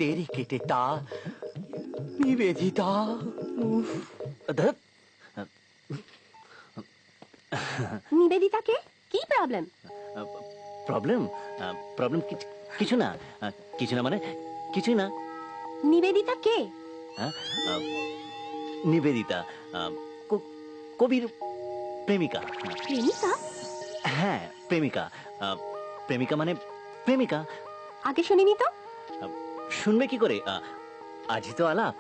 तेरी किटिता निवेदिता নিবেদিতা কে? কি problem? Problem problem কিছু না, কিছু না মানে কিছুই না। নিবেদিতা কে? নিবেদিতা কবির প্রেমিকা। প্রেমিকা? হ্যাঁ প্রেমিকা। প্রেমিকা মানে প্রেমিকা। আগে শুনিনি তো। শুনবে কি করে? আজই তো আলাপ।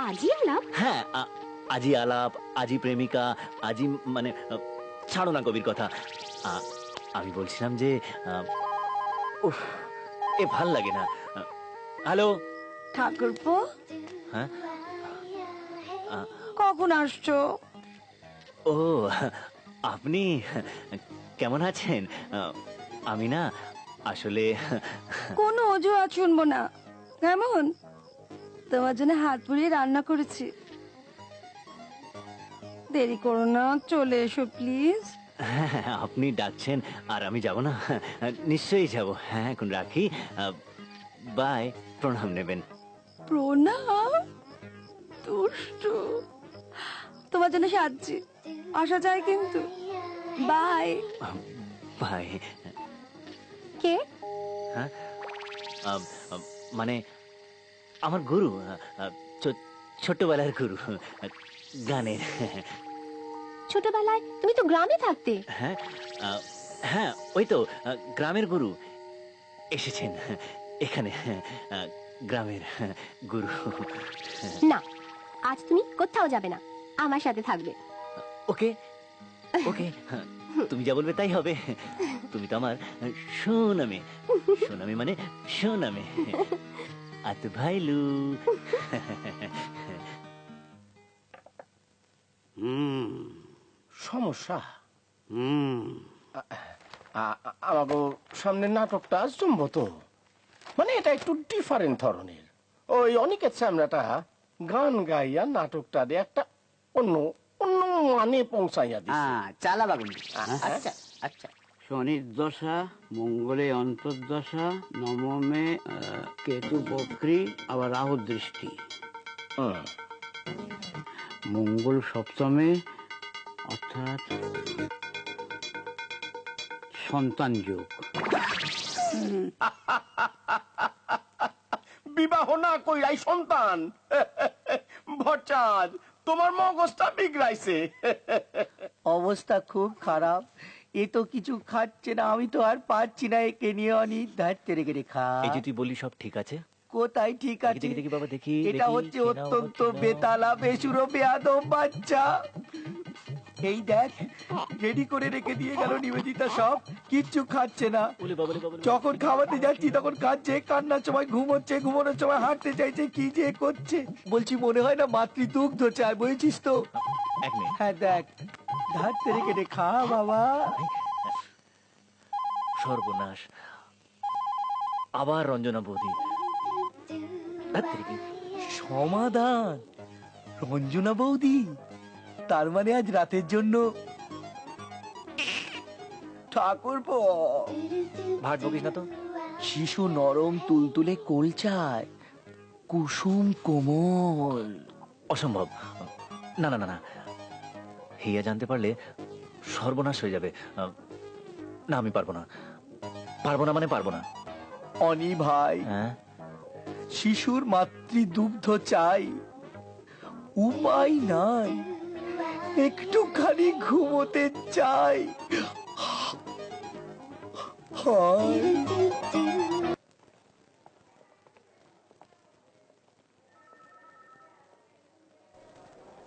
আজই আলাপ? হ্যাঁ আজই আলাপ, আজই প্রেমিকা, আজই মানে ছাড়ো না কবির কথা। আমি বলছিলাম যে উফ এ ভাল লাগে না। হ্যালো ঠাকুরপো, হ্যাঁ কখন আসছো? ও আপনি কেমন আছেন? আমি না আসলে কোনো অজুহাত শুনবো না। কেমন? তোমার জন্য হাত পুড়িয়ে রান্না করেছি। দেরি করো না, চলে এসো প্লিজ। আপনি ডাকছেন আর আমি যাব না? নিশ্চয়ই যাব। হ্যাঁ এখন রাখি, বাই। প্রণাম নেবেন। প্রণাম? দুষ্টু। তোমার জন্য সাজছি, আসা যায় কিন্তু। Bye bye. কে? হ্যাঁ মানে আমার গুরু, ছোটবেলার গুরু গানের। ছোটবেলায় তুমি তো গ্রামে থাকতে। হ্যাঁ হ্যাঁ ওই তো গ্রামের গুরু এসেছেন এখানে। গ্রামের গুরু। না, আজ তুমি কোথাও যাবে না, আমার সাথে থাকবে। ওকে ওকে, তুমি যা বলবে তাই হবে। তুমি তো আমার সোনামে। সোনামে মানে সোনামে। আত ভাইলু। সমস্যা আমাকে সামনে নাটকটা জমবো তো, মানে এটা একটু ডিফারেন্ট ধরনের। ওই অনিকেত সামরাটা গান গাইয়া নাটকটা দিয়ে একটা অন্য অন্য মানে পৌঁছাইয়া দিচ্ছে। চালা বাগুন। আচ্ছা আচ্ছা, শনির দশা, মঙ্গলে অন্তর্দশা, নবমে কেতু বক্রী, আবার রাহু দৃষ্টি। মঙ্গল সপ্তমে, অর্থাৎ সন্তান যোগ। বিবাহ না কইরাই সন্তান? ভট্টাচ, তোমার মগজটা বিগড়াইছে। অবস্থা খুব খারাপ, এ তো কিছু খাচ্ছে না, আমি তো আর পাচ্ছি না একে নিয়ে। অনেক ধারতে রেখে খা। এই যে তুই বললি সব ঠিক আছে? কোথায় ঠিক আছে? দেখি বাবা দেখি। এটা হচ্ছে অত্যন্ত বেতালা বেসুরো বেয়াদব বাচ্চা। এই দেখ, রেডি করে রেখে দিয়ে গেল নিবেদিতা, সব কিচ্ছু খাচ্ছে না। যখন খাওয়াতে যাচ্ছি তখন কাঁদছে, কান্নার সময় ঘুমোচ্ছে, ঘুমানোর সময় হাঁটতে চাইছে, কি যে করছে বলছি, মনে হয় না মাতৃদুগ্ধ চায়, বুঝেছিস তো? হ্যাঁ দেখ, ধারতে রেখে খা বাবা। সর্বনাশ, আবার রঞ্জনা বৌদি। সমাধান রঞ্জনা বৌদি? তার মানে আজ রাতের জন্য ঠাকুরপো ভাট বকিস না তো। শিশু নরম তুলতুলে কোল চায়, কুসুম কোমল। অসম্ভব। না না না না, হিয়া জানতে পারলে সর্বনাশ হয়ে যাবে। না আমি পারবো না, পারবো না মানে পারবো না। অনি ভাই, শিশুর মাতৃদুগ্ধ চাই, উপায় নাই, একটুখানি ঘুমোতে চাই।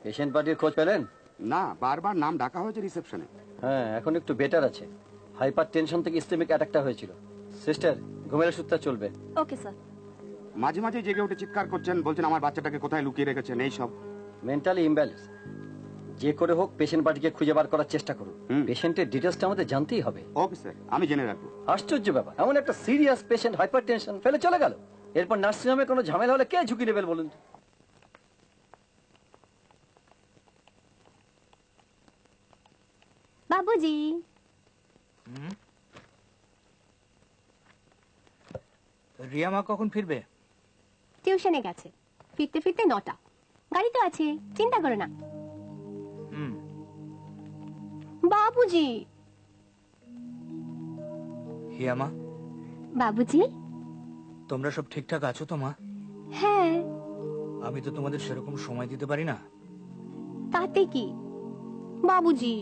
পেশেন্ট পার্টির খোঁজ পেলেন? না, বারবার নাম ডাকা হয়েছে রিসেপশনে। হ্যাঁ এখন একটু বেটার আছে। হাইপার টেনশন থেকে ইসকেমিক অ্যাটাকটা হয়েছিল। সিস্টার, ঘুমের ওষুধটা চলবে। Okay sir. মাঝে মাঝে জেগে উঠে চিৎকার করছেন, বলছেন আমার বাচ্চাটাকে কোথায় লুকিয়ে রেখেছেন, এই সব। Mentally imbalance. যে করে হোক পেশেন্ট পার্টিকে খুঁজে বার করার চেষ্টা করুন। পেশেন্টের ডিটেলসটা আমাদের জানতেই হবে। ওকে স্যার, আমি জেনে রাখবো। আশ্চর্য ব্যাপার, এমন একটা সিরিয়াস পেশেন্ট হাইপার টেনশন ফেলে চলে গেল। এরপর নার্সিং হোমে কোনো ঝামেলা হলে কে ঝুঁকি নেবেন বলুন? বাবুজি, রিয়া মা কখন ফিরবে? টিউশনে গেছে, ফিরতে ফিরতে 9টা। গাড়ি তো আছে, চিন্তা করো না। বাবুজি, হিয়া মা, বাবুজি। তোমরা সব ঠিকঠাক আছো তো মা? হ্যাঁ। আমি তো তোমাদের সেরকম সময় দিতে পারি না। তাতে কি বাবুজি?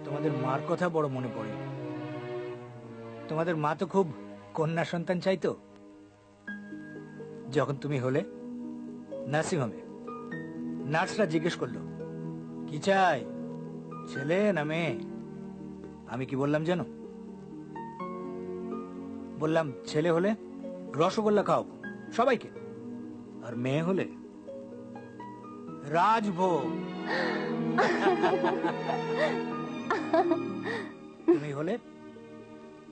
তোমাদের মার কথা বড় মনে পড়ে। তোমাদের মা তো খুব কন্যা সন্তান চাইতো। যখন তুমি হলে নার্সিং হোমে নার্সরা জিজ্ঞেস করলো কি চাই, ছেলে না মেয়ে? আমি কি বললাম জানো? বললাম ছেলে হলে রসগোল্লা খাওয়াবো সবাইকে, আর মেয়ে হলে রাজভোগ। তুমি হলে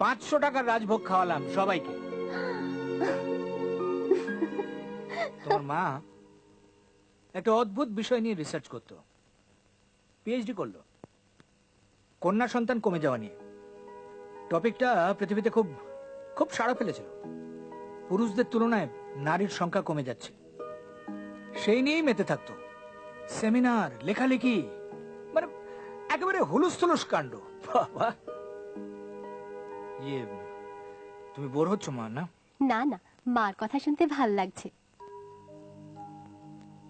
500 টাকার রাজভোগ খাওয়ালাম সবাইকে। তোমার মা একটা অদ্ভুত বিষয় নিয়ে রিসার্চ করতো, পিএইচডি করলো, কন্যা সন্তান কমে যাওয়া নিয়ে। টপিকটা পৃথিবীতে খুব খুব সাড়া ফেলেছিল। পুরুষদের তুলনায় নারীর সংখ্যা কমে যাচ্ছে, সেই নিয়েই মেতে থাকতো। সেমিনার, লেখালেখি, মানে একেবারে হুলুস থুলুস কাণ্ড। বাবা, ইয়ে, তুমি বোর হচ্ছ মা? না না না, মার কথা শুনতে ভাল লাগছে।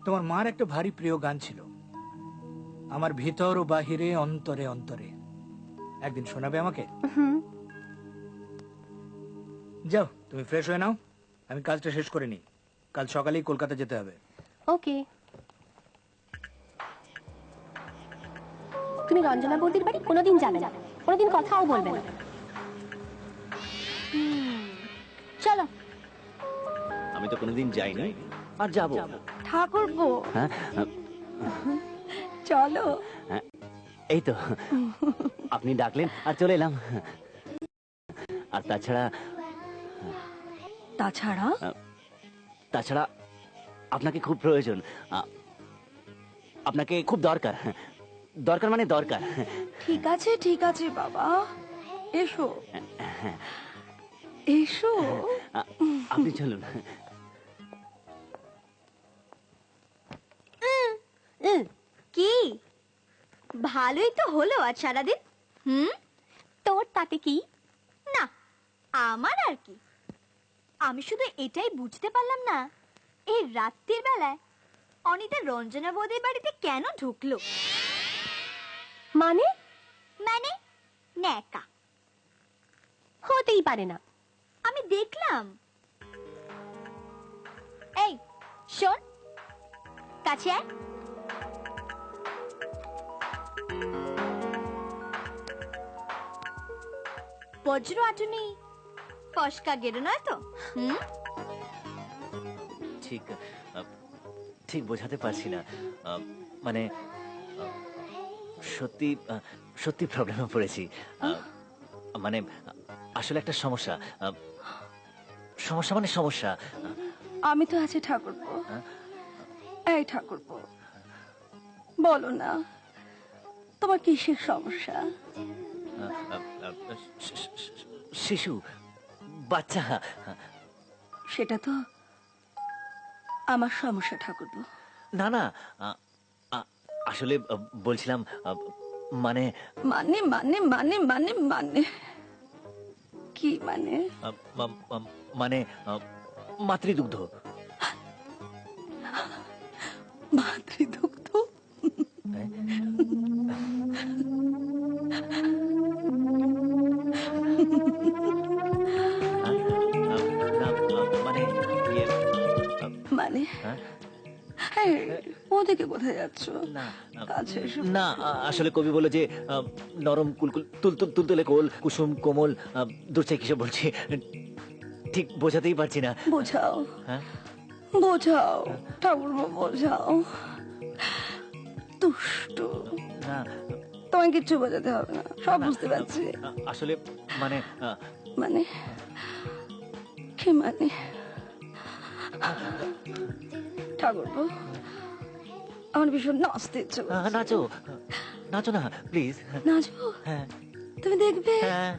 তোমার মার একটা ভারী প্রিয় গান ছিল, আমার ভিতর ও বাহিরে অন্তরে অন্তরে। একদিন শোনাবে আমাকে? যাও, তুমি ফ্রেশ হয়ে নাও, আমি কাজটা শেষ করে নিই। কাল সকালেই কলকাতা যেতে হবে। ওকে। তুমি রঞ্জনা বৌদির বাড়ি কোনোদিন যাবে না, কোনোদিন কথাও বলবে না। চলো। আমি তো কোনোদিন যাইনি, আর যাবো। ঠাকুরপো, হ্যাঁ, চলো। এই তো আপনি ডাকলেন আর চলে এলাম। আর তাছাড়া তাছাড়া তাছাড়া আপনাকে খুব প্রয়োজন, আপনাকে খুব দরকার। দরকার মানে দরকার। ঠিক আছে বাবা, এসো এসো। আপনি চলুন। কি ভালোই তো হলো আজ সারাদিন। তোর তাতে কি? না, আমার আর কি। আমি শুধু এটাই বুঝতে পারলাম না, এই রাত্রির বেলায় অনিতা রঞ্জনা বৌদির বাড়িতে কেন ঢুকলো? মানে মানে ন্যাকা। হতেই পারে না। আমি দেখলাম। এই শোন, কাছে আয়। বজ্র আটুনি ফসকা গেরো নয় তো? ঠিক ঠিক বোঝাতে পারছি না, মানে সত্যি সত্যি প্রবলেমে পড়েছি। মানে আসলে একটা সমস্যা, সমস্যা মানে সমস্যা। আমি তো আছি ঠাকুরপো। এই ঠাকুরপো, বলো না তোমার কিসের সমস্যা? শিশু, বাচ্চা। সেটা তো আমার সমস্যা ঠাকুরপো। না না, আসলে বলছিলাম মানে মানে মানে মানে মানে মানে কি মানে? মানে মাতৃদুগ্ধ। মাতৃদুগ্ধ? মানে মানে এই, ওদিকে কোথায় যাচ্ছ? না কাছে এসো। না, আসলে কবি বলে যে নরম কুলকুল তুলতুলে কোল কুসুম কোমল দূরচাই কিসব বলছি, ঠিক বোঝাতেই পারছি না। বোঝাও, হ্যাঁ বোঝাও ঠাকুরপো, বোঝাও। দুষ্টু, না তোমায় কিচ্ছু বোঝাতে হবে না, সব বুঝতে পারছি। আসলে মানে মানে কি মানে? ঠাকুরপো, আমার ভীষণ নাচতে ইচ্ছে করছে। নাচো নাচো না প্লিজ। নাচবো? হ্যাঁ তুমি দেখবে? হ্যাঁ।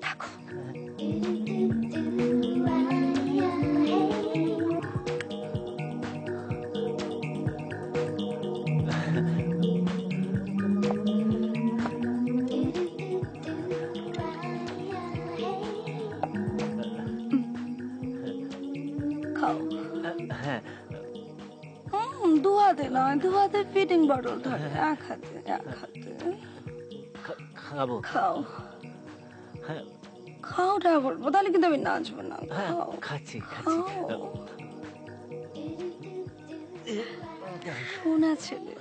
থাকো। খাও হ্যাঁ দু হাতে নয়, দু হাতে ফিডিং বটল ধরে, এক হাতে এক হাতে খাবো। খাও হ্যাঁ খাওটা বলবো, তাহলে কিন্তু আমি নাচবো না। হ্যাঁ খাও খাচ্ছি খাচ্ছি। খাও সোনা ছেলে।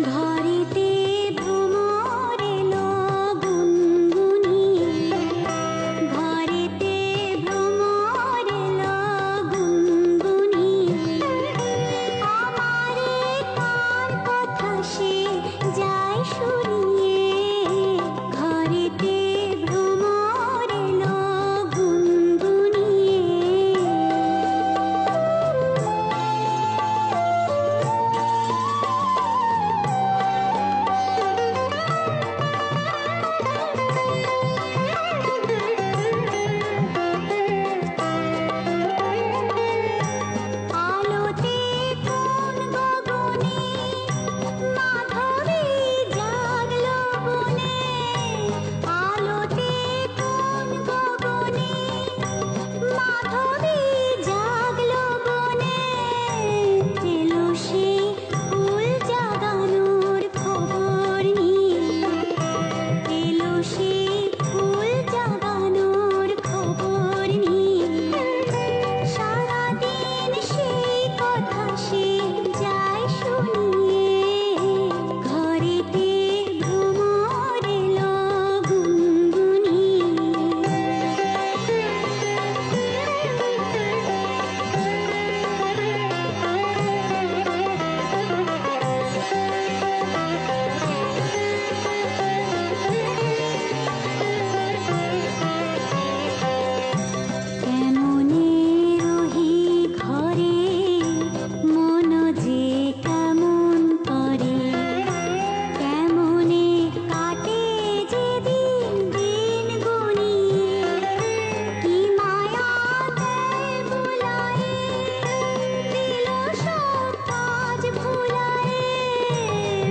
ঘরেতে ভ্রমর এলো গুনগুনিয়ে, ঘরেতে ভ্রমর এলো গুনগুনিয়ে। আমারে কার কথা সে যায় শুনিয়ে, ঘরেতে ভ্রমর এলো গুনগুনিয়ে। আলোতে কোন গগনে মাধবী জাগলো বনে, আলোতে কোন গগনে মাধবী জাগলো বনে। এলো সেই ফুল জাগানোর খবর নিয়ে, এলো সেই ফুল জাগানোর খবর নিয়ে। সারাদিন সেই কথা সে যায় শুনিয়ে, ঘরেতে ভ্রমর এলো কেমনে রহি ঘরে মন যে কেমন করে, কেমনে কাটে যে দিন দিন গুনিয়ে। কি মায়া দেয় বুলায়ে, দিল সব কাজ ভুলায়ে।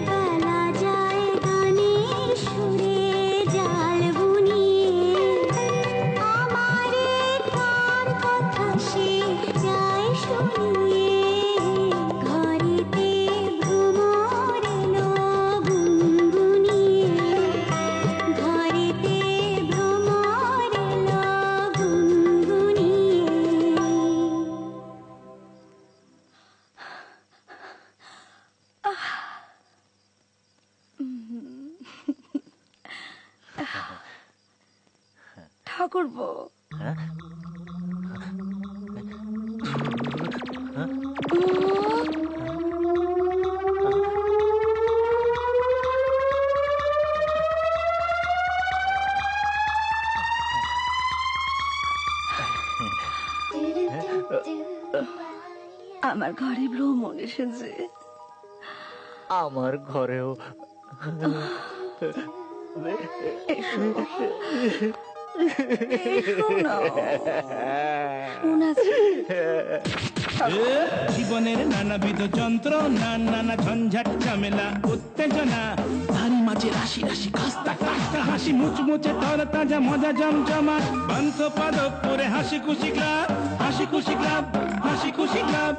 বেলা যায় গানের সুরে জাল বুনিয়ে, আমারে কার কথা সে যায় শুনিয়ে। ঘরেতে ভ্রমর এলো গুনগুনিয়ে, ঘরেতে ভ্রমর এলো গুনগুনিয়ে। ঠাকুরপো, আমার ঘরে ভ্রমণ এসেছে। আমার ঘরেও এসো এসো না সোনা ছেলে। জীবনের নানাবিধ যন্ত্রণা, নানা ঝঞ্ঝাট ঝামেলা উত্তেজনা, তারই মাঝে রাশি রাশি খাস্তা খাস্তা হাসি, মুচমুচে তর তাজা মজা জমজমাট, বান্ত পাদক পরে হাসি খুশি ক্লাব, হাসি খুশি ক্লাব, হাসি খুশি ক্লাব।